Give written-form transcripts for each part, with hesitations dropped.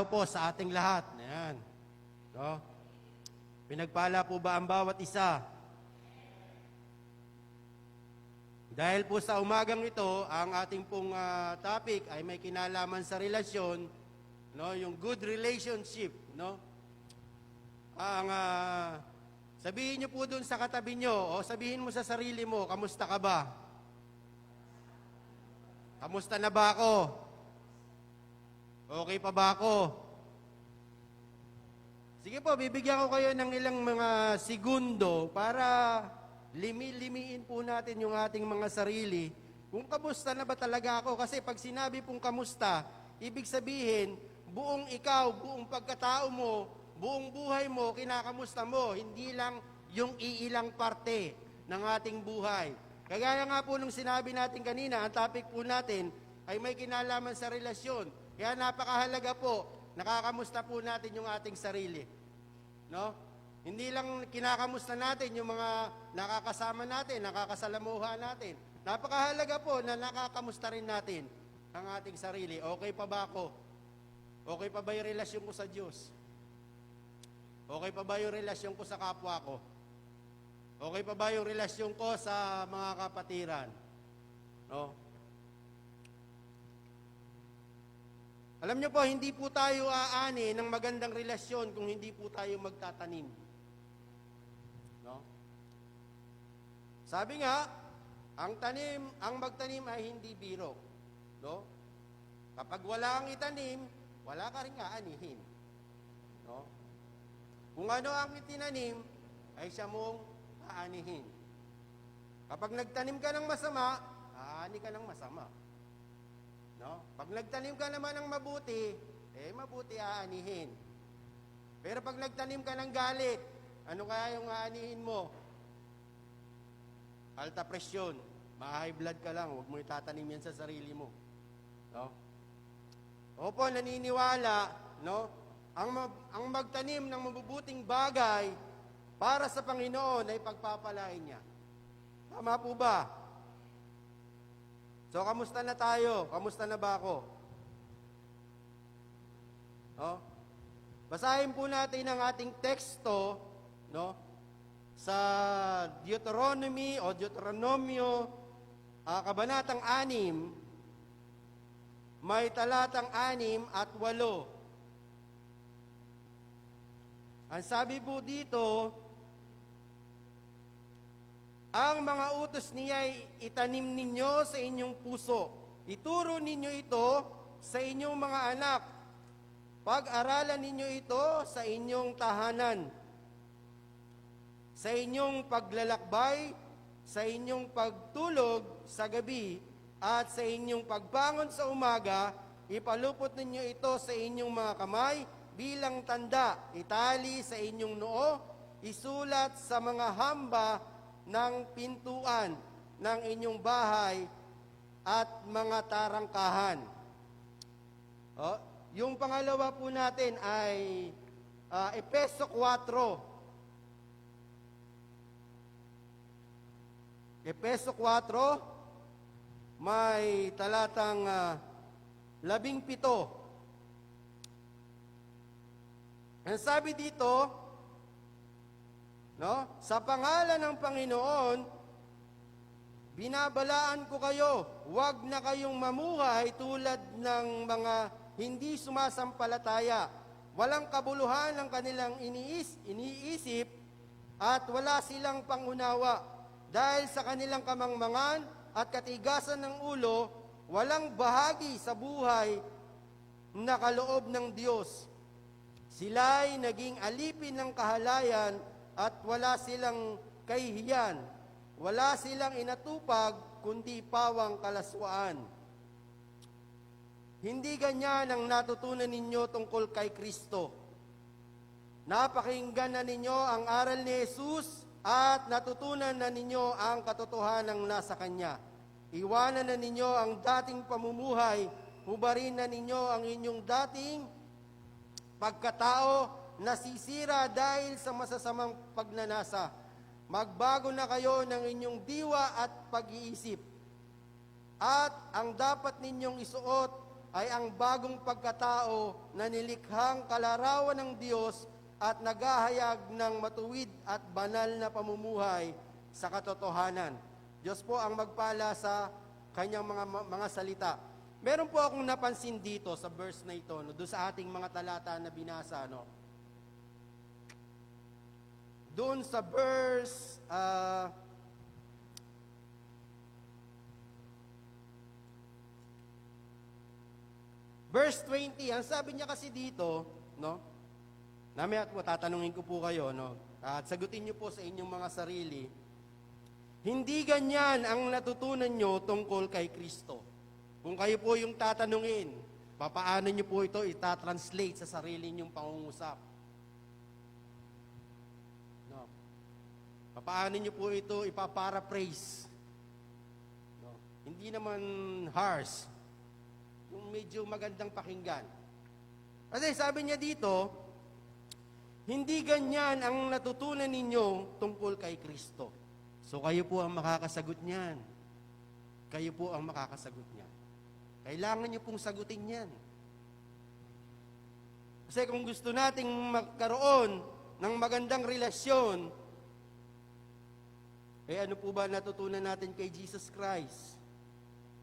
po sa ating lahat. Ayan. No? Pinagpala po ba ang bawat isa? Dahil po sa umagang ito, ang ating pong topic ay may kinalaman sa relasyon, no, yung good relationship, no? Ang sabihin niyo po doon sa katabi niyo o sabihin mo sa sarili mo, kamusta ka ba? Kamusta na ba ako? Okay pa ba ako? Sige po, bibigyan ko kayo ng ilang mga segundo para limiin po natin yung ating mga sarili. Kung kamusta na ba talaga ako? Kasi pag sinabi pong kamusta, ibig sabihin, buong ikaw, buong pagkatao mo, buong buhay mo, kinakamusta mo. Hindi lang yung iilang parte ng ating buhay. Kagaya nga po nung sinabi natin kanina, ang topic po natin ay may kinalaman sa relasyon. Kaya napakahalaga po, nakakamusta po natin yung ating sarili. No? Hindi lang kinakamusta natin yung mga nakakasama natin, nakakasalamuha natin. Napakahalaga po na nakakamusta rin natin ang ating sarili. Okay pa ba ako? Okay pa ba yung relasyon ko sa Diyos? Okay pa ba yung relasyon ko sa kapwa ko? Okay pa ba yung relasyon ko sa mga kapatiran? No? Alam niyo po, hindi po tayo aani ng magandang relasyon kung hindi po tayo magtatanim. No? Sabi nga, ang magtanim ay hindi biro. No? Kapag wala ang itanim, wala ka rin aanihin. No? Kung ano ang itinanim, ay siya mong aanihin. Kapag nagtanim ka ng masama, aani ka ng masama. No? Pag nagtanim ka naman ng mabuti, mabuti aanihin. Pero pag nagtanim ka ng galit, ano kaya yung aanihin mo? Alta presyon, ma-high blood ka lang, huwag mo itatanim yan sa sarili mo. No? Opo, naniniwala, no? Ang magtanim ng mabubuting bagay para sa Panginoon ay pagpapalain niya. Tama po ba? So, kamusta na tayo? Kamusta na ba ako? No? Basahin po natin ang ating teksto, no? Sa Deuteronomio, kabanatang 6, may talatang 6 at 8. Ang sabi po dito, ang mga utos niya ay itanim ninyo sa inyong puso. Ituro ninyo ito sa inyong mga anak. Pag-aralan ninyo ito sa inyong tahanan. Sa inyong paglalakbay, sa inyong pagtulog sa gabi, at sa inyong pagbangon sa umaga, ipalupot ninyo ito sa inyong mga kamay bilang tanda, itali sa inyong noo, isulat sa mga hamba ng pintuan ng inyong bahay at mga tarangkahan. Yung pangalawa po natin ay Efeso 4. Efeso 4, may talatang 17. Ang sabi dito, no? Sa pangalan ng Panginoon, binabalaan ko kayo, huwag na kayong mamuhay tulad ng mga hindi sumasampalataya. Walang kabuluhan ng kanilang iniisip at wala silang pangunawa. Dahil sa kanilang kamangmangan at katigasan ng ulo, walang bahagi sa buhay na kaloob ng Diyos. Sila'y naging alipin ng kahalayan at wala silang kahihiyan. Wala silang inatupag, kundi pawang kalaswaan. Hindi ganyan ang natutunan ninyo tungkol kay Kristo. Napakinggan na ninyo ang aral ni Jesus at natutunan na ninyo ang katotohanan nasa Kanya. Iwanan na ninyo ang dating pamumuhay, hubarin na ninyo ang inyong dating pagkatao nasisira dahil sa masasamang pagnanasa. Magbago na kayo ng inyong diwa at pag-iisip. At ang dapat ninyong isuot ay ang bagong pagkatao na nilikhang kalarawan ng Diyos at naghahayag ng matuwid at banal na pamumuhay sa katotohanan. Diyos po ang magpala sa kanyang mga salita. Meron po akong napansin dito sa verse na ito, no, doon sa ating mga talata na binasa, no. Doon sa verse verse 20, ang sabi niya kasi dito, no? Namaya po tatanungin ko po kayo, no? At sagutin niyo po sa inyong mga sarili. Hindi ganyan ang natutunan niyo tungkol kay Kristo. Kung kayo po yung tatanungin, papaano niyo po ito itatranslate sa sarili niyong pangungusap? No. Papaano niyo po ito ipaparaphrase? No. Hindi naman harsh. Yung medyo magandang pakinggan. Kasi sabi niya dito, hindi ganyan ang natutunan ninyo tungkol kay Kristo. So kayo po ang makakasagot niyan. Kayo po ang makakasagot niyan. Kailangan niyo pong sagutin yan. Kasi kung gusto nating magkaroon ng magandang relasyon, ano po ba natutunan natin kay Jesus Christ?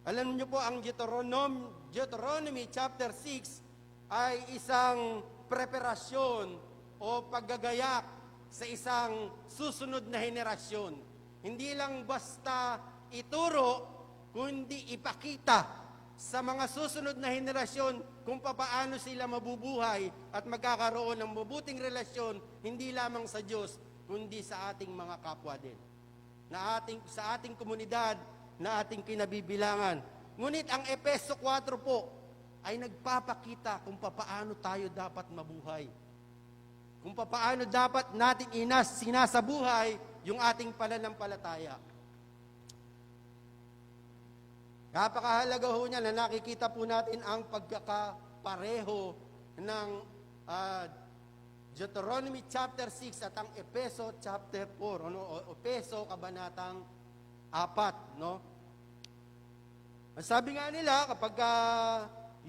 Alam niyo po, ang Deuteronomy chapter 6 ay isang preparasyon o paggagayak sa isang susunod na henerasyon. Hindi lang basta ituro, kundi ipakita sa mga susunod na henerasyon kung papaano sila mabubuhay at magkakaroon ng mabuting relasyon, hindi lamang sa Diyos, kundi sa ating mga kapwa din. Sa ating komunidad, na ating kinabibilangan. Ngunit ang Efeso 4 po ay nagpapakita kung papaano tayo dapat mabuhay. Kung papaano dapat natin sinasabuhay yung ating pananampalataya. Napakahalaga ho niya na nakikita po natin ang pagkakapareho ng Deuteronomy chapter 6 at ang Efeso chapter 4, Efeso kabanatang 4, no? Sabi nga nila, kapag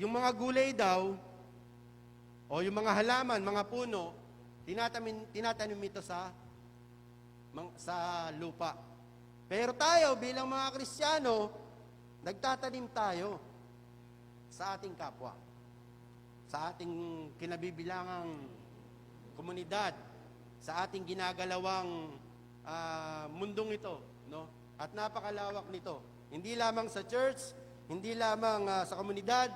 yung mga gulay daw, o yung mga halaman, mga puno, tinatanim ito sa lupa. Pero tayo, bilang mga Kristiyano, nagtatanim tayo sa ating kapwa, sa ating kinabibilangang komunidad, sa ating ginagalawang mundong ito, no? At napakalawak nito. Hindi lamang sa church, hindi lamang sa komunidad,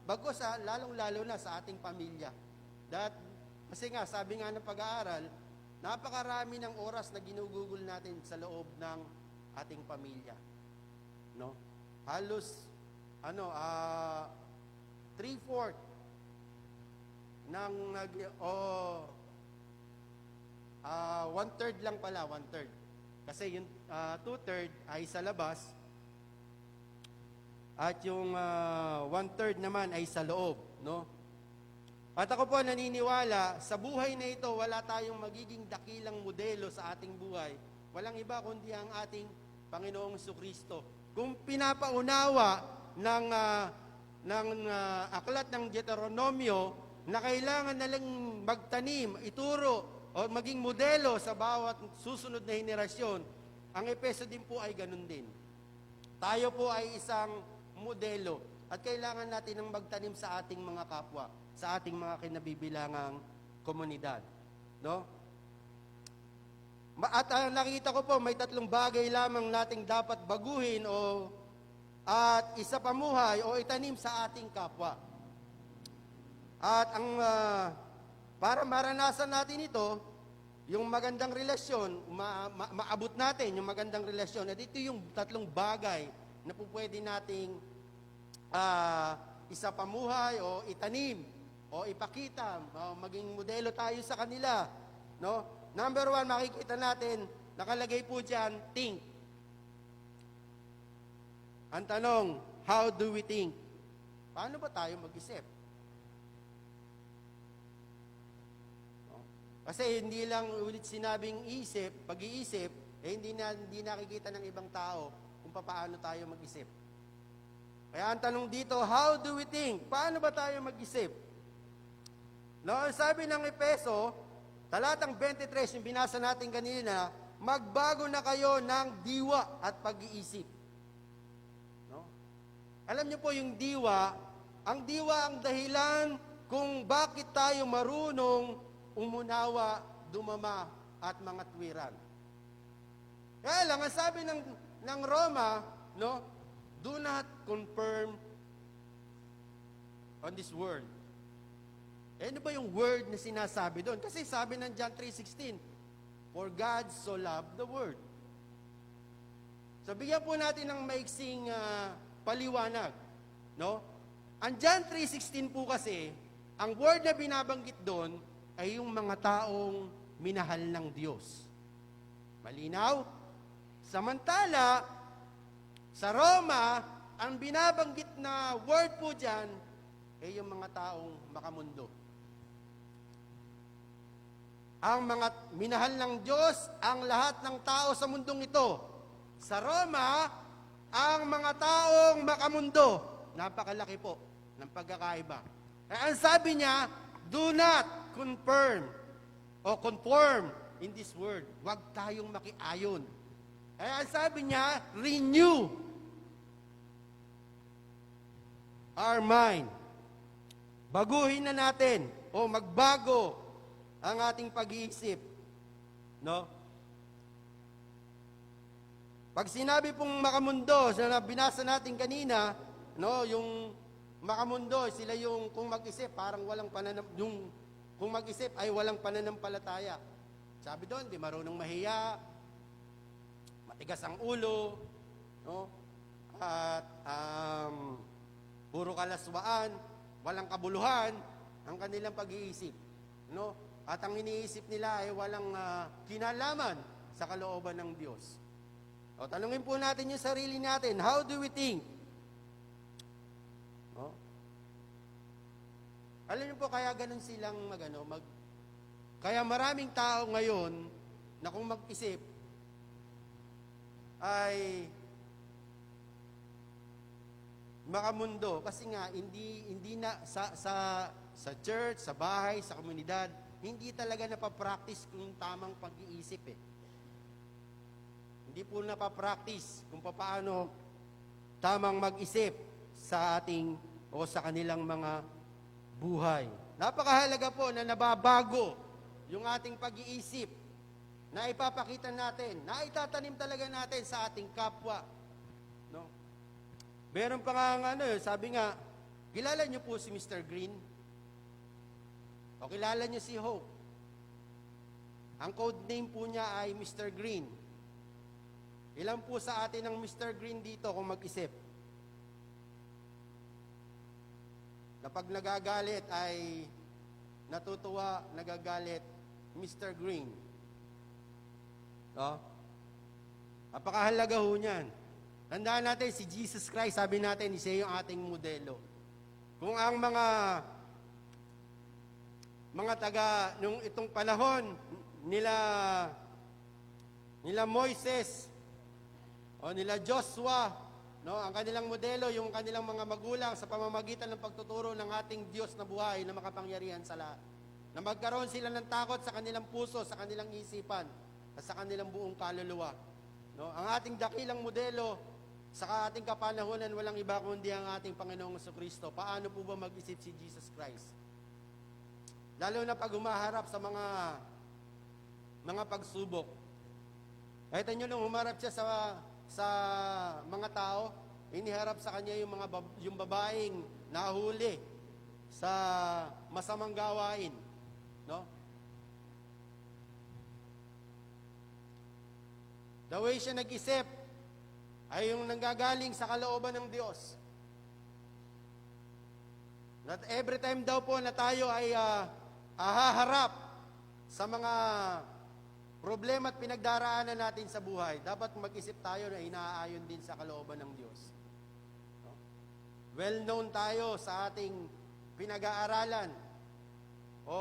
bagos lalong-lalo na sa ating pamilya. Kasi nga, sabi nga ng pag-aaral, napakarami ng oras na ginugugol natin sa loob ng ating pamilya. No? Halos, 3/4 ng 1/3 lang pala, 1/3. Kasi yung 2/3 ay sa labas at yung 1/3 naman ay sa loob, no? At ako po naniniwala, sa buhay na ito, wala tayong magiging dakilang modelo sa ating buhay. Walang iba kundi ang ating Panginoong Jesucristo. Kung pinapaunawa ng aklat ng Deuteronomio na kailangan na lang magtanim, ituro, o maging modelo sa bawat susunod na henerasyon, ang Efeso din po ay ganun din. Tayo po ay isang modelo at kailangan natin ng magtanim sa ating mga kapwa, sa ating mga kinabibilangang komunidad. No? At nakita ko po, may 3 bagay lamang nating dapat baguhin at isapamuhay o itanim sa ating kapwa. At para maranasan natin ito, yung magandang relasyon, maabot natin yung magandang relasyon. At ito yung 3 bagay na po pwede nating isapamuhay o itanim o ipakita, maging modelo tayo sa kanila. No? Number 1, makikita natin, nakalagay po dyan, think. Ang tanong, how do we think? Paano ba tayo mag-isip? Kasi hindi lang ulit sinabing isip, pag-iisip, hindi nakikita ng ibang tao kung paano tayo mag-isip. Kaya ang tanong dito, how do we think? Paano ba tayo mag-isip? No, sabi ng Efeso, talatang 23, yung binasa natin kanina, magbago na kayo ng diwa at pag-iisip. No? Alam niyo po yung diwa ang dahilan kung bakit tayo marunong umunawa, dumama, at mga tuwiran. Kaya lang, ang sabi ng Roma, no, do not confirm on this word. Ano ba yung word na sinasabi doon? Kasi sabi ng John 3:16, for God so loved the world. So bigyan po natin ng maiksing paliwanag. No? Ang John 3:16 po kasi, ang word na binabanggit doon ay yung mga taong minahal ng Diyos. Malinaw? Samantala, sa Roma, ang binabanggit na word po dyan ay yung mga taong makamundo. Ang mga minahal ng Diyos, ang lahat ng tao sa mundong ito. Sa Roma, ang mga taong makamundo. Napakalaki po ng pagkakaiba. Ang sabi niya, do not confirm o conform in this word. Huwag tayong makiayon. Ang sabi niya, renew our mind. Baguhin na natin o magbago ang ating pag-iisip. No? Pag sinabi pong makamundo, na binasa natin kanina, no, yung makamundo, sila yung kung mag-isip, parang walang yung kung mag-isip ay walang pananampalataya. Sabi doon, di marunong mahiya, matigas ang ulo, no? At puro kalaswaan, walang kabuluhan ang kanilang pag-iisip, no? At ang iniisip nila ay walang kinalaman sa kalooban ng Diyos. O, tanungin po natin yung sarili natin, how do we think? No? Alam niyo po, kaya ganun silang kaya maraming tao ngayon na kung mag-isip ay makamundo kasi nga hindi na sa church, sa bahay, sa komunidad, hindi talaga napapractice kung tamang pag-iisip eh. Hindi po napapractice kung paano tamang mag-isip sa ating o sa kanilang mga buhay. Napakahalaga po na nababago yung ating pag-iisip na ipapakita natin, na itatanim talaga natin sa ating kapwa. No? Meron pa nga sabi nga, kilala niyo po si Mr. Green? O kilala niyo si Hope? Ang code name po niya ay Mr. Green. Ilan po sa atin ang Mr. Green dito kung mag-isip? Kapag nagagalit ay natutuwa, nagagalit, Mr. Green. No? Napakahalaga ho niyan. Tandaan natin, si Jesus Christ, sabi natin, siya yung ating modelo. Kung ang mga nung itong panahon nila Moises o nila Joshua, no, ang kanilang modelo, yung kanilang mga magulang sa pamamagitan ng pagtuturo ng ating Diyos na buhay na makapangyarihan sa lahat. Na magkaroon sila ng takot sa kanilang puso, sa kanilang isipan, at sa kanilang buong kaluluwa. No, ang ating dakilang modelo sa ating kapanahonan, walang iba kundi ang ating Panginoong Jesucristo. Paano po ba mag-isip si Jesus Christ? Lalo na pag humaharap sa mga pagsubok. Kahit nyo nung humarap siya sa mga tao, iniharap sa kanya yung babaeng nahuli sa masamang gawain. No? The way siya nag-isip ay yung nanggagaling sa kalooban ng Diyos. That every time daw po na tayo ay haharap sa mga problema at pinagdaraanan natin sa buhay, dapat mag-isip tayo na inaayon din sa kalooban ng Diyos. No? Well-known tayo sa ating pinag-aaralan o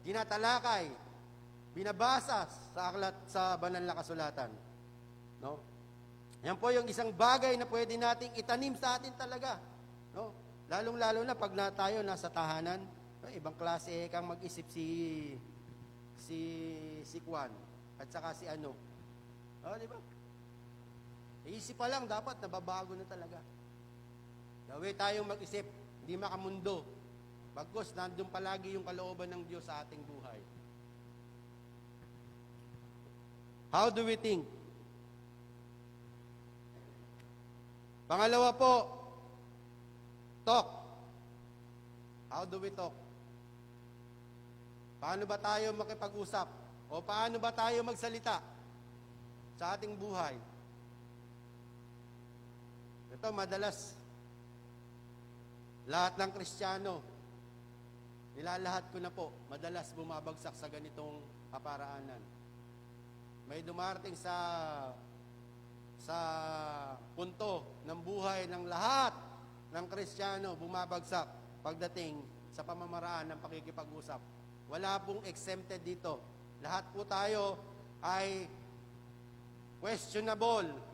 tinatalakay, binabasa sa aklat sa banal na kasulatan. No? Yan po yung isang bagay na pwede nating itanim sa atin talaga. No? Lalong-lalo na pag tayo nasa tahanan, no? Ibang klase kang mag-isip si Kwan at saka si ano. Di ba? Iisip pa lang, dapat nababago na talaga. Gawin tayong mag-isip, hindi makamundo. Bagkus, nandun palagi yung kalooban ng Diyos sa ating buhay. How do we think? Pangalawa po, talk. How do we talk? Paano ba tayo makipag-usap? O paano ba tayo magsalita sa ating buhay? Ito, madalas, lahat ng Kristiyano, nilalahat ko na po, madalas bumabagsak sa ganitong kaparaanan. May dumarating sa punto ng buhay ng lahat ng Kristiyano bumabagsak pagdating sa pamamaraan ng pakikipag-usap. Wala pong exempted dito. Lahat po tayo ay questionable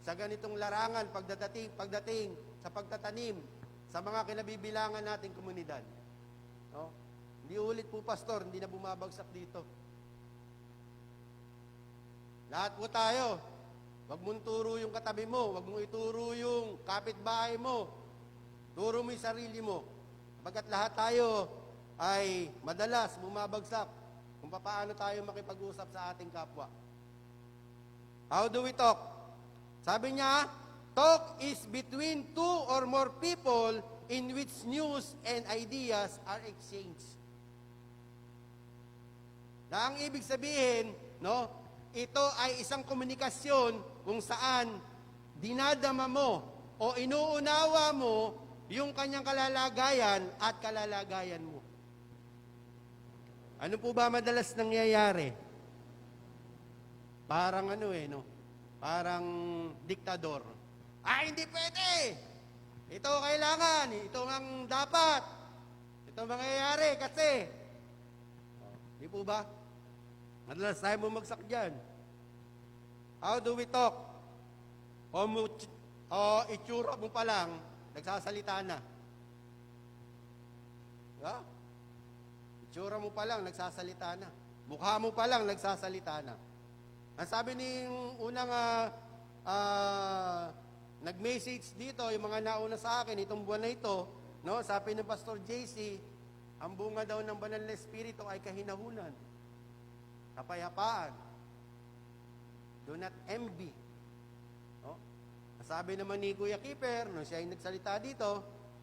sa ganitong larangan pagdating sa pagtatanim sa mga kinabibilangan nating komunidad. No? Hindi ulit po, pastor, hindi na bumabagsak dito. Lahat po tayo. Huwag mong turo yung katabi mo, huwag mong ituro yung kapitbahay mo. Turo mo yung sarili mo. Pagkat lahat tayo ay madalas bumabagsak kung paano tayo makipag-usap sa ating kapwa. How do we talk? Sabi niya, talk is between two or more people in which news and ideas are exchanged. Na ang ibig sabihin, no, ito ay isang komunikasyon kung saan dinadama mo o inuunawa mo yung kanyang kalalagayan at kalalagayan mo. Ano po ba madalas nangyayari? Parang parang diktador. Hindi pwede! Ito kailangan, ito ang dapat. Ito mangyayari kasi. Di po ba? Madalas tayo bumagsak dyan. How do we talk? O itsura mo pa lang, nagsasalita na. Diba? Itsura mo pa lang, nagsasalita na. Mukha mo pa lang, nagsasalita na. Ang sabi ni unang nag-message dito, yung mga nauna sa akin, itong buwan na ito, no, sabi ni Pastor JC, ang bunga daw ng banal na espiritu ay kahinahunan, kapayapaan. Do not envy. No? Sabi naman ni Kuya Kiper, no, siya ay nagsalita dito,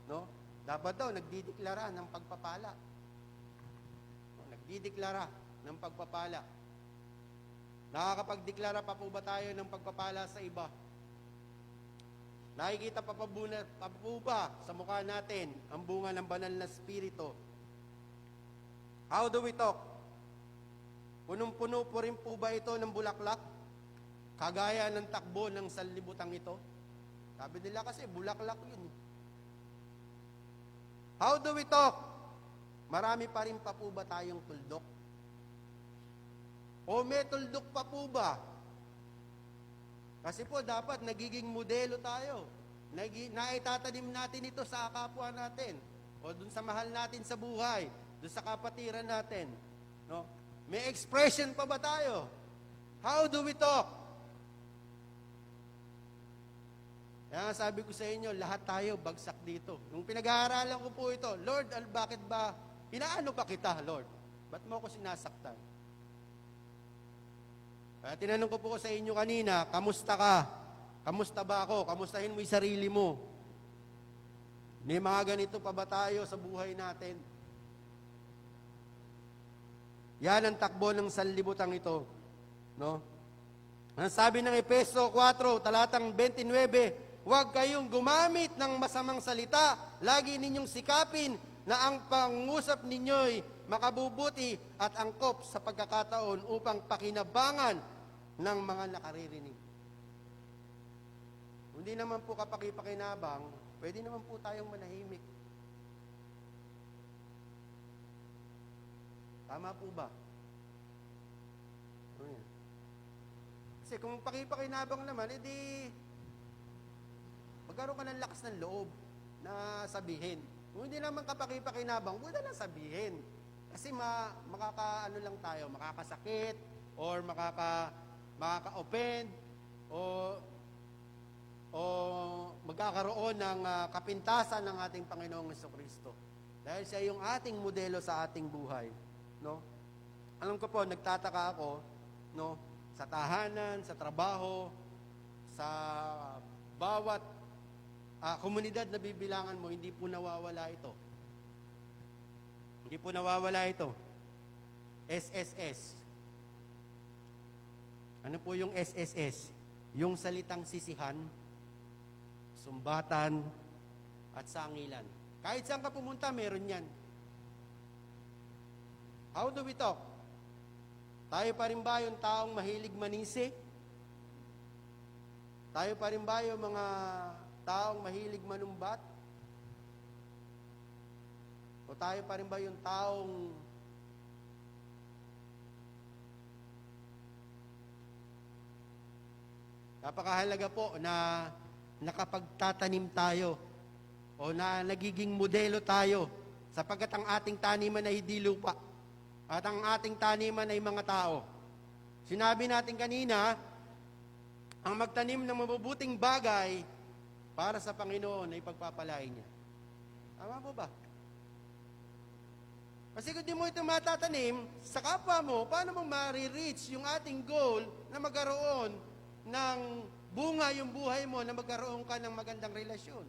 no, dapat daw nagdideklara ng pagpapala. No, nagdideklara ng pagpapala. Nakakapagdeklara pa po ba tayo ng pagpapala sa iba? Nakikita pa po ba sa mukha natin ang bunga ng banal na espiritu? How do we talk? Punong-puno po rin po ba ito ng bulaklak? Kagaya ng takbo ng sanlibutan ito? Sabi nila kasi, bulaklak yun. How do we talk? Marami pa rin pa po ba tayong tuldok? O may tuldok pa po ba? Kasi po, dapat nagiging modelo tayo. Naitatanim natin ito sa kapwa natin. O dun sa mahal natin sa buhay. Dun sa kapatiran natin. No? May expression pa ba tayo? How do we talk? Kaya sabi ko sa inyo, lahat tayo bagsak dito. Nung pinag-aaralan ko po ito, Lord, bakit ba, inaano pa kita, Lord? Ba't mo ako sinasaktan? Kaya tinanong ko po sa inyo kanina, kamusta ka? Kamusta ba ako? Kamustahin mo yung sarili mo? May mga ganito pa ba tayo sa buhay natin? Yan ang takbo ng sanlibutan ito. No? Ang sabi ng Efeso 4, talatang 29, huwag kayong gumamit ng masamang salita. Lagi ninyong sikapin na ang pangusap ninyo'y makabubuti at angkop sa pagkakataon upang pakinabangan ng mga nakaririnig. Hindi naman po kapaki-pakinabang, pwede naman po tayong manahimik. Tama po ba? Kasi kung pakipakinabang naman, edi magkaroon ka ng lakas ng loob na sabihin. Kung hindi naman kapaki-pakinabang, huwag na lang sabihin. Kasi makakaano lang tayo, makakasakit, or makaka-offend, o magkakaroon ng kapintasan ng ating Panginoong Jesucristo. Dahil siya yung ating modelo sa ating buhay. No? Alam ko po, nagtataka ako, no, sa tahanan, sa trabaho, sa bawat komunidad na bibilangan mo, hindi po nawawala ito. Hindi po nawawala ito. SSS. Ano po yung SSS? Yung salitang sisihan, sumbatan, at sangilan. Kahit saan ka pumunta, meron yan. How do we talk? Tayo pa rin ba yung taong mahilig manisi? Tayo pa rin ba yung mga taong mahilig manumbat? O tayo pa rin ba yung taong napakahalaga po na nakapagtatanim tayo o na nagiging modelo tayo sapagkat ang ating taniman ay hindi lupa at ang ating taniman ay mga tao. Sinabi natin kanina, ang magtanim ng mabubuting bagay para sa Panginoon ay pagpapalain niya. Tama po ba? Kasi kung di mo ito matatanim, sa kapwa mo, paano mo ma-reach yung ating goal na magkaroon ng bunga yung buhay mo na magkaroon ka ng magandang relasyon?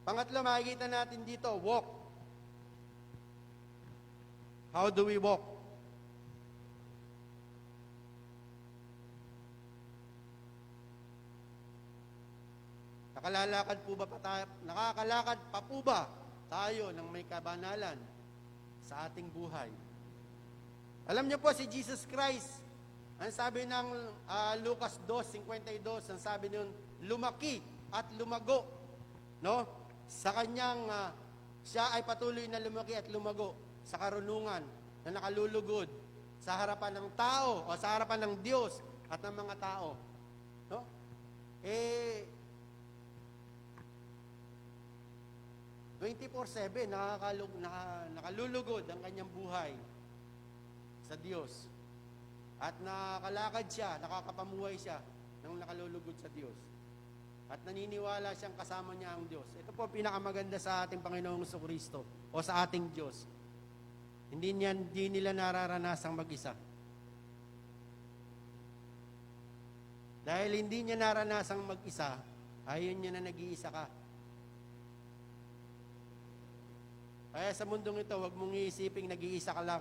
Pangatlo, makikita natin dito, walk. How do we walk? Nakakalakad pa po ba tayo ng may kabanalan sa ating buhay? Alam niyo po, si Jesus Christ, ang sabi ng Lucas 2:52, ang sabi niyon, lumaki at lumago. No? Sa kanyang, siya ay patuloy na lumaki at lumago sa karunungan na nakalulugod sa harapan ng tao o sa harapan ng Diyos at ng mga tao. No? 24/7 nakalulugod ang kanyang buhay sa Diyos. At nakakalakad siya, nakakapamuhay siya nang nakalulugod sa Diyos. At naniniwala siyang kasama niya ang Diyos. Ito po pinakamaganda sa ating Panginoong Jesucristo o sa ating Diyos. Hindi nila nararanasang mag-isa. Dahil hindi niya naranasang mag-isa, ayaw niya na nag-iisa ka. Kaya sa mundong ito, huwag mong iisiping nag-iisa ka lang.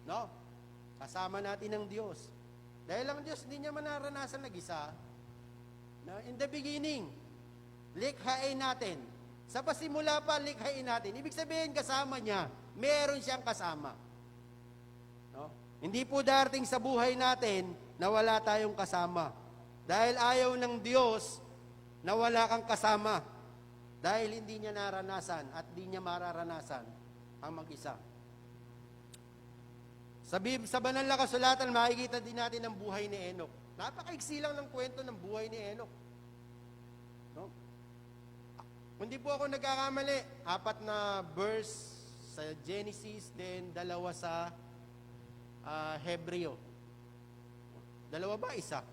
No? Kasama natin ang Diyos. Dahil ang Diyos hindi niya manaranasan nag-isa. No? In the beginning, likhain natin. Sa pasimula pa, likhain natin. Ibig sabihin, kasama niya. Meron siyang kasama. No? Hindi po darating sa buhay natin na wala tayong kasama. Dahil ayaw ng Diyos na wala kang kasama. Dahil hindi niya naranasan at hindi niya mararanasan ang mag-isa. Sa banal na kasulatan, makikita din natin ang buhay ni Enoch. Napakaiksi lang ng kwento ng buhay ni Enoch. No? Hindi po ako nagkakamali. 4 na verse sa Genesis, then 2 sa Hebreo. 2 ba? 1?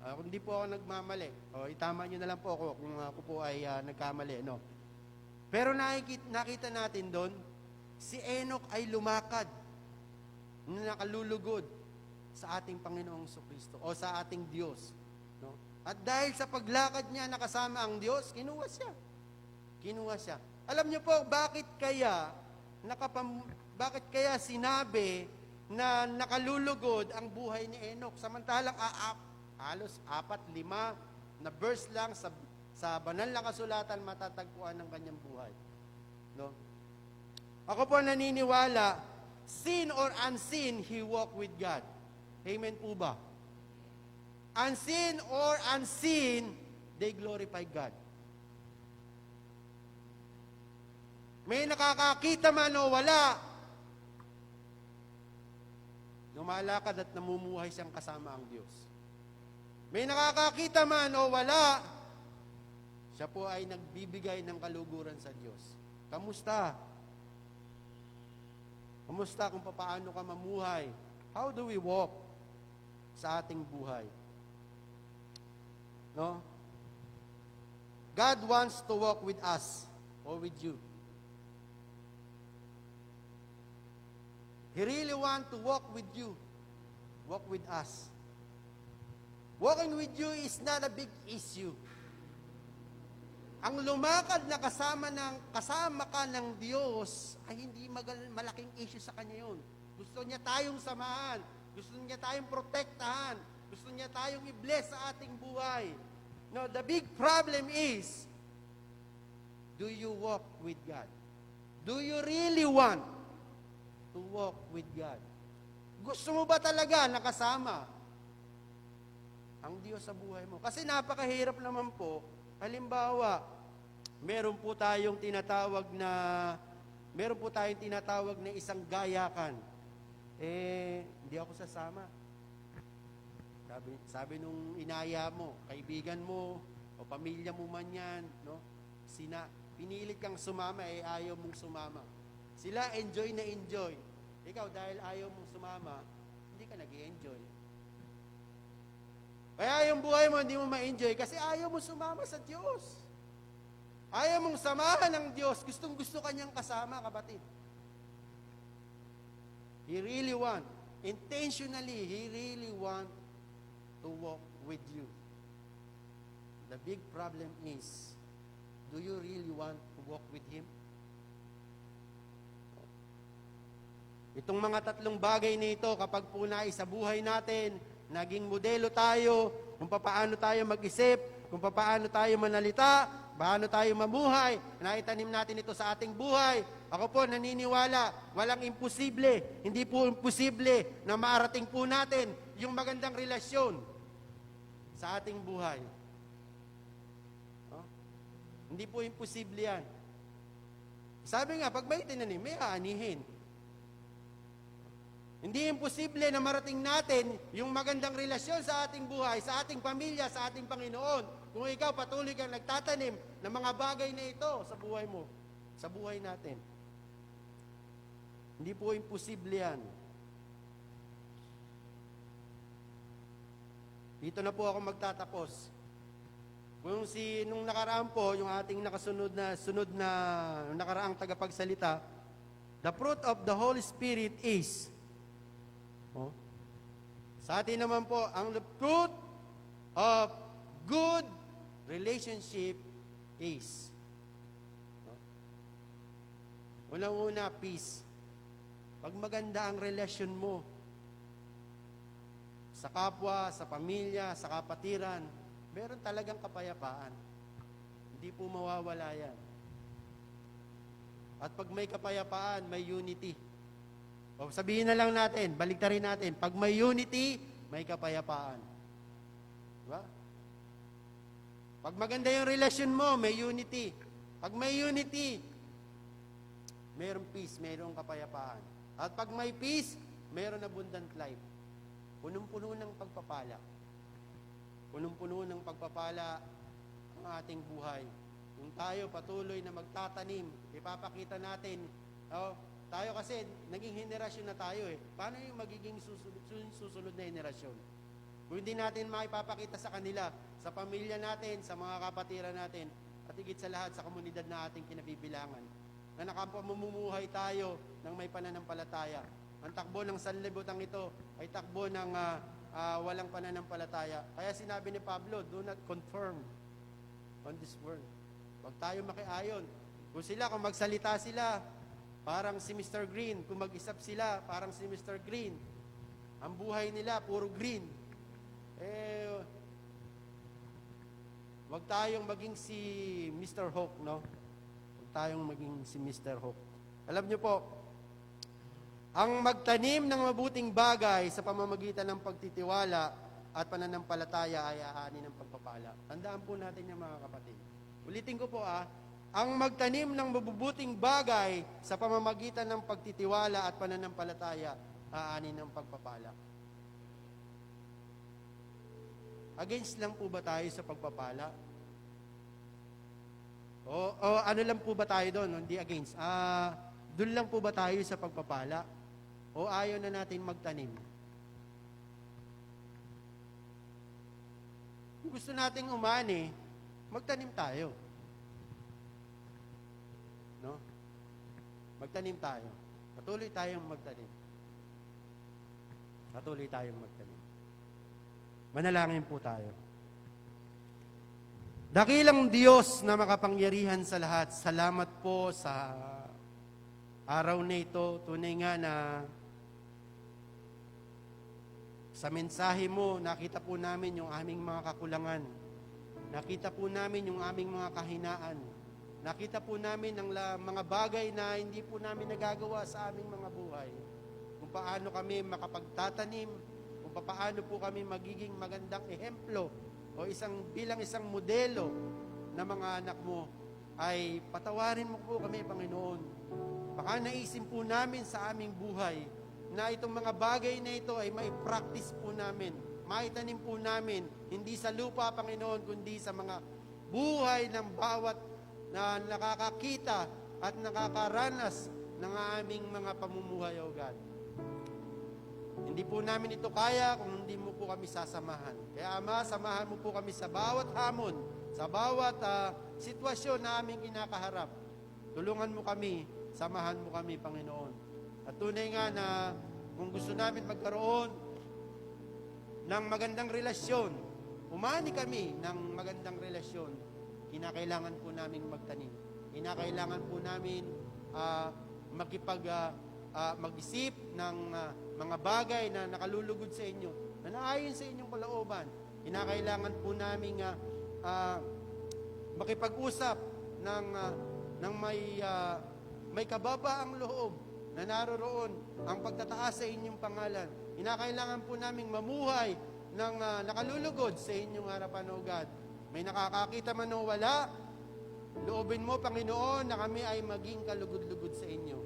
Kung hindi po ako nagmamali, itama nyo na lang po ako kung ako po ay nagkamali. No? Pero nakita natin doon, si Enoch ay lumakad, nakalulugod sa ating Panginoong Jesucristo o sa ating Diyos. No? At dahil sa paglakad niya nakasama ang Diyos, kinuha siya. Kinuha siya. Alam niyo po, bakit kaya sinabi na nakalulugod ang buhay ni Enoch? Samantalang halos 4-5 na verse lang sa banal na kasulatan matatagpuan ng kanyang buhay. No? Ako po naniniwala, sin or unseen, he walked with God. Amen po ba? Unseen or unseen, they glorify God. May nakakakita man o wala, lumalakad at namumuhay siyang kasama ang Diyos. May nakakakita man o wala, siya po ay nagbibigay ng kaluguran sa Diyos. Kamusta? Kamusta kung paano ka mamuhay? How do we walk sa ating buhay? No? God wants to walk with us or with you. He really wants to walk with you. Walk with us. Walking with you is not a big issue. Ang lumakad na kasama ka ng Diyos ay hindi malaking issue sa Kanya yun. Gusto niya tayong samahan. Gusto niya tayong protektahan. Gusto niya tayong i-bless sa ating buhay. No, the big problem is, do you walk with God? Do you really want to walk with God? Gusto mo ba talaga nakasama ang Diyos sa buhay mo? Kasi napakahirap naman po. Halimbawa, meron po tayong tinatawag na isang gayakan. Hindi ako sasama. Sabi nung inaya mo, kaibigan mo, o pamilya mo man yan, no? Pinilit kang sumama, ayaw mong sumama. Sila enjoy na enjoy. Ikaw, dahil ayaw mong sumama, hindi ka nag-i-enjoy. Kaya yung buhay mo, hindi mo ma-enjoy kasi ayaw mo sumama sa Diyos. Ayaw mong samahan ng Diyos. Gustong-gusto kanyang kasama, kapatid. He really want, intentionally, He really want to walk with you. The big problem is, do you really want to walk with Him? Itong mga tatlong bagay na ito, kapag po sa buhay natin, naging modelo tayo kung paano tayo mag-isip, kung paano tayo manalita, paano tayo mamuhay, naitanim natin ito sa ating buhay. Ako po naniniwala, walang imposible. Hindi po imposible na maarating po natin yung magandang relasyon sa ating buhay. No? Hindi po imposible yan. Sabi nga, pag may tinanim, may aanihin. Hindi imposible na marating natin yung magandang relasyon sa ating buhay, sa ating pamilya, sa ating Panginoon. Kung ikaw patuloy kang nagtatanim ng mga bagay na ito sa buhay mo, sa buhay natin. Hindi po imposible yan. Dito na po ako magtatapos. Nung nakaraan po, yung ating sunod na nakaraang tagapagsalita, the fruit of the Holy Spirit is, sa atin naman po, ang fruit of good relationship is, unang-una, peace. Pag maganda ang relasyon mo sa kapwa, sa pamilya, sa kapatiran, meron talagang kapayapaan. Hindi po mawawala yan. At pag may kapayapaan, may unity. O sabihin na lang natin, baliktarin natin, pag may unity, may kapayapaan. Diba? Pag maganda yung relasyon mo, may unity. Pag may unity, mayroong peace, mayroong kapayapaan. At pag may peace, mayroong abundant life. Punong-puno ng pagpapala. Punong-puno ng pagpapala ang ating buhay. Kung tayo patuloy na magtatanim, ipapakita natin, tayo kasi, naging henerasyon na tayo eh. Paano yung magiging susunod na henerasyon? Kung hindi natin maipapakita sa kanila, sa pamilya natin, sa mga kapatiran natin, at higit sa lahat sa komunidad na ating kinabibilangan, na nakapamumuhay tayo ng may pananampalataya. Ang takbo ng sanlibutan ito ay takbo ng walang pananampalataya. Kaya sinabi ni Pablo, do not conform on this world. Huwag tayo makiayon. Kung magsalita sila, parang si Mr. Green. Kung mag-isap sila, parang si Mr. Green. Ang buhay nila, puro green. Wag tayong maging si Mr. Hawk, no? Wag tayong maging si Mr. Hawk. Alam niyo po, ang magtanim ng mabuting bagay sa pamamagitan ng pagtitiwala at pananampalataya ay aanin ng pagpapala. Tandaan po natin yung mga kapatid. Ulitin ko po ang magtanim ng mabubuting bagay sa pamamagitan ng pagtitiwala at pananampalataya, aanin ng pagpapala. against lang po ba tayo sa pagpapala? O ano lang po ba tayo doon? Hindi against. Doon lang po ba tayo sa pagpapala? O ayaw na natin magtanim? Kung gusto nating umani, magtanim tayo. No? Magtanim tayo. Patuloy tayong magtanim. Patuloy tayong magtanim. Manalangin po tayo. Dakilang Diyos na makapangyarihan sa lahat, salamat po sa araw na ito. Tunay nga na sa mensahe mo, nakita po namin yung aming mga kakulangan. Nakita po namin yung aming mga kahinaan. Nakita po namin ang mga bagay na hindi po namin nagagawa sa aming mga buhay. Kung paano kami makapagtatanim, kung paano po kami magiging magandang ehemplo o bilang isang modelo na mga anak mo, ay patawarin mo po kami, Panginoon. Baka naisip po namin sa aming buhay na itong mga bagay na ito ay mai-practice po namin, maitanim po namin, hindi sa lupa, Panginoon, kundi sa mga buhay ng bawat na nakakakita at nakakaranas ng aming mga pamumuhay, O God. Hindi po namin ito kaya kung hindi mo po kami sasamahan. Kaya Ama, samahan mo po kami sa bawat hamon, sa bawat sitwasyon na aming kinakaharap. Tulungan mo kami, samahan mo kami, Panginoon. At tunay nga na kung gusto namin magkaroon ng magandang relasyon, umani kami ng magandang relasyon, kinakailangan po namin magtanim. Kinakailangan po namin mag-isip ng mga bagay na nakalulugod sa inyo, na naayon sa inyong kalooban. Kinakailangan po namin makipag-usap ng may kababaang loob na naroroon ang pagtataas sa inyong pangalan. Kinakailangan po namin mamuhay ng nakalulugod sa inyong harapan, O God. May nakakakita man o wala, loobin mo, Panginoon, na kami ay maging kalugod-lugod sa inyo.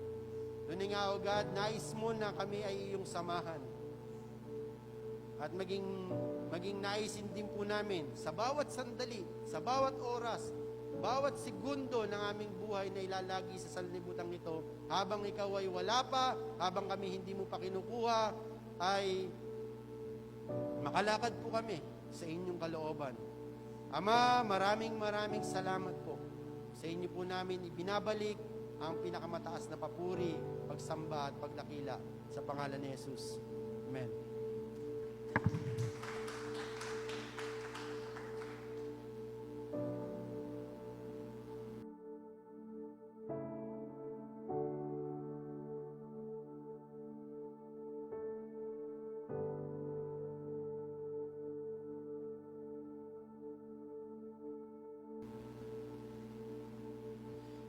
Doon nga, O God, nais mo na kami ay iyong samahan. At maging naisin din po namin sa bawat sandali, sa bawat oras, bawat segundo ng aming buhay na ilalagi sa sanlibutan ito, habang ikaw ay wala pa, habang kami hindi mo pa kinukuha, ay makalakad po kami sa inyong kalooban. Ama, maraming salamat po. Sa inyo po namin ibinabalik ang pinakamataas na papuri, pagsamba at pagdakila sa pangalan ni Jesus. Amen.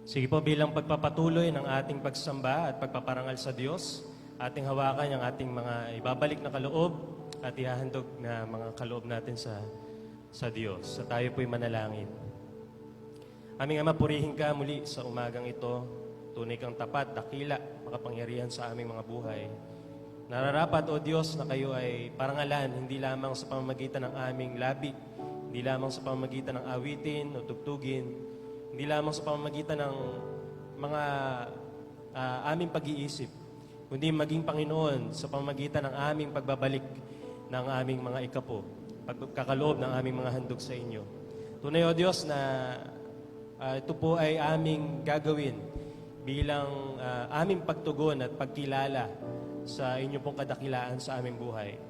Sige po, bilang pagpapatuloy ng ating pagsamba at pagpaparangal sa Diyos, ating hawakan ang ating mga ibabalik na kaloob at ihahandog na mga kaloob natin sa Diyos. Sa tayo po'y manalangin. Aming Ama, purihin ka muli sa umagang ito. Tunay kang tapat, dakila, makapangyarihan sa aming mga buhay. Nararapat, O Diyos, na kayo ay parangalan, hindi lamang sa pamamagitan ng aming labi, hindi lamang sa pamamagitan ng awitin o tugtugin, hindi lamang sa pamamagitan ng mga aming pag-iisip, kundi maging Panginoon sa pamamagitan ng aming pagbabalik ng aming mga ikapo, pagkakaloob ng aming mga handog sa inyo. Tunay, O Diyos, na ito po ay aming gagawin bilang aming pagtugon at pagkilala sa inyo pong kadakilaan sa aming buhay.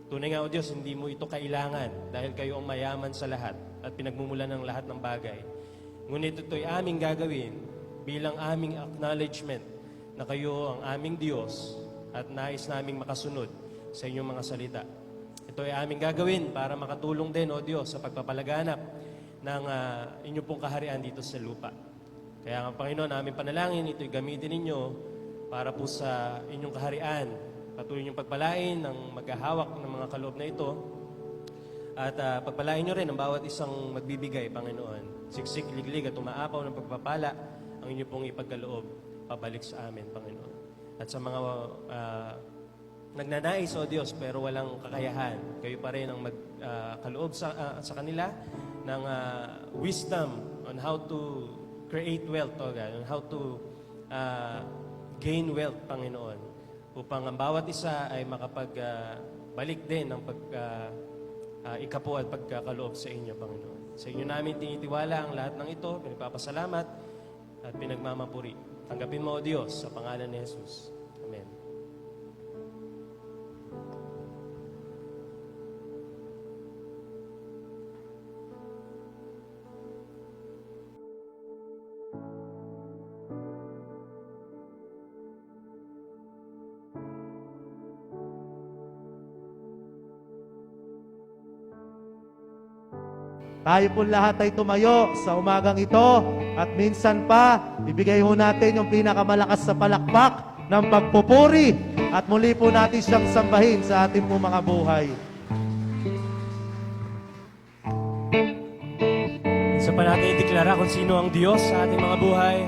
Tunay nga, O Diyos, hindi mo ito kailangan dahil kayo ang mayaman sa lahat at pinagmumulan ng lahat ng bagay. Ngunit ito'y aming gagawin bilang aming acknowledgement na kayo ang aming Diyos at nais naming makasunod sa inyong mga salita. Ito ay aming gagawin para makatulong din, O Diyos, sa pagpapalaganap ng inyong pong kaharian dito sa lupa. Kaya nga, Panginoon, aming panalangin, ito'y gamitin ninyo para po sa inyong kaharian. Patuloy niyong pagpalain ng maghahawak ng mga kaloob na ito. At pagpalain nyo rin ang bawat isang magbibigay, Panginoon. Siksik, liglig at umaapaw ng pagpapala ang inyo pong ipagkaloob pabalik sa amin, Panginoon. At sa mga nagnanais, O Diyos, pero walang kakayahan. Kayo pa rin ang magkaloob sa kanila ng wisdom on how to create wealth, O God, on how to gain wealth, Panginoon, upang ang bawat isa ay makapagbalik din ng ikapo at pagkakaloob sa inyo, Panginoon. Sa inyo namin tinitiwala ang lahat ng ito, pinagpapasalamat at pinagmamapuri. Tanggapin mo, O Diyos, sa pangalan ni Jesus. Amen. Tayo po lahat ay tumayo sa umagang ito at minsan pa, ibigay ho natin yung pinakamalakas sa palakpak ng pagpupuri at muli po natin siyang sambahin sa ating po mga buhay. Isa pa natin ideklara kung sino ang Diyos sa ating mga buhay.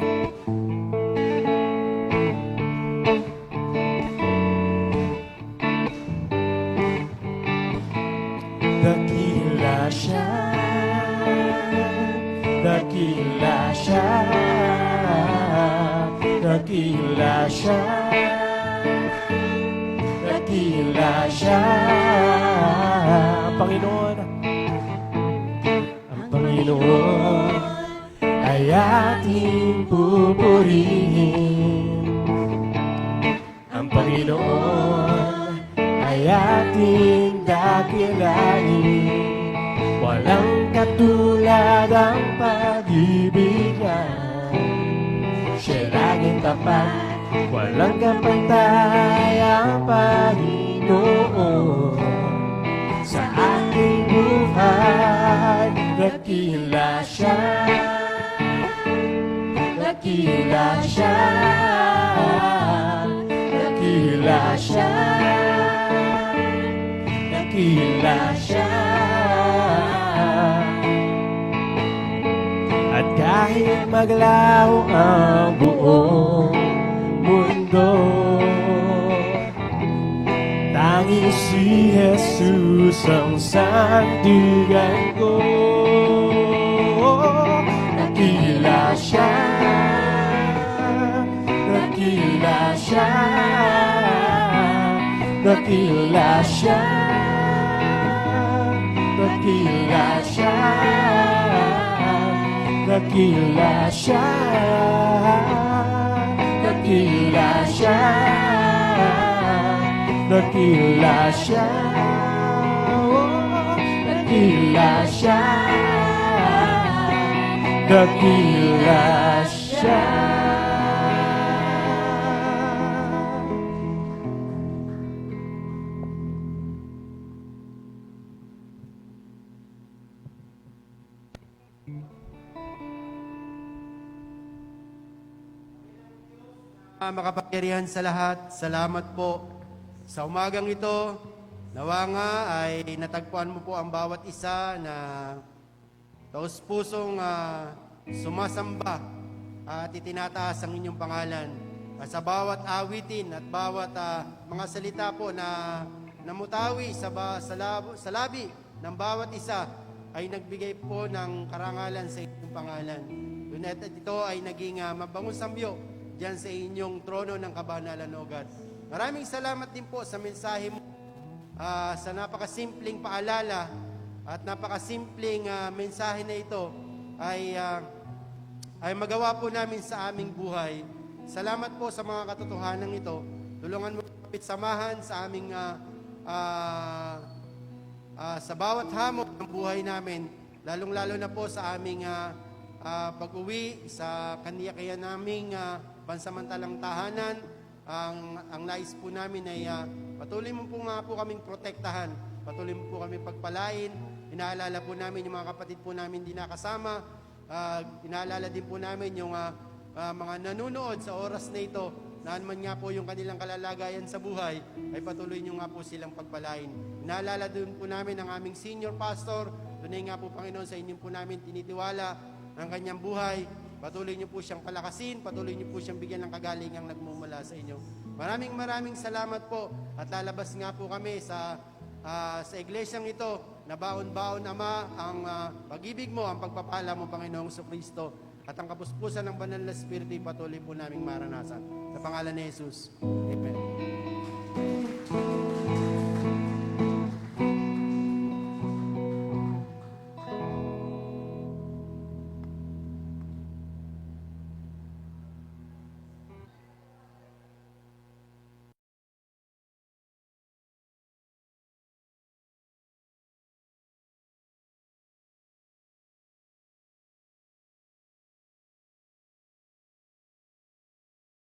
Dakila siya, dakila siya, dakila siya, dakila siya. Panginoon, ang Panginoon ay ating pupurihin. Ang Panginoon ay ating dakilain. Walang katulad ang pag-ibig niya. Siya laging tapat, walang kapantay ang Panginoon. Sa ating buhay, dakila siya, dakila siya, dakila siya, dakila siya. At kahit maglaho ang buong mundo, tanging si Jesus ang sandigan ko. Dakila siya, dakila siya, dakila siya, dakila siya, dakila siya, dakila siya, dakila siya, dakila siya, dakila siya. Makapangyarihan sa lahat, salamat po sa umagang ito. Nawa nga ay natagpuan mo po ang bawat isa na taus-pusong sumasamba at itinataas ang inyong pangalan. Sa bawat awitin at bawat mga salita po na namutawi sa labi ng bawat isa ay nagbigay po ng karangalan sa inyong pangalan. At ito ay naging mabangong sambyo diyan sa inyong trono ng kabanalan, O God. Maraming salamat din po sa mensahe mo, sa napakasimpleng paalala at napakasimpleng mensahe na ito ay magawa po namin sa aming buhay. Salamat po sa mga katotohanan ito. Tulungan mo kapit samahan sa aming sa bawat hamon ng buhay namin, lalong-lalo na po sa aming pag-uwi sa kaniya-kaya naming pansamantalang tahanan. Ang nais po namin ay patuloy mo po nga po kaming protektahan, patuloy mo po kaming pagpalain. Inaalala po namin yung mga kapatid po namin di nakasama. Inaalala din po namin yung mga nanonood sa oras na ito, naan man nga po yung kanilang kalalagayan sa buhay, ay patuloy nyo nga po silang pagpalain. Inaalala din po namin ang aming senior pastor. Tunay nga po, Panginoon, sa inyo po namin tinitiwala ang kanyang buhay. Patuloy niyo po siyang palakasin, patuloy niyo po siyang bigyan ng kagalingang nagmumula sa inyo. Maraming salamat po at lalabas nga po kami sa iglesyang ito na baon-baon, Ama, ang pag-ibig mo, ang pagpapala mo, Panginoong Kristo, at ang kapuspusan ng banal na Espiritu patuloy po naming maranasan. Sa pangalan ni Jesus. Amen.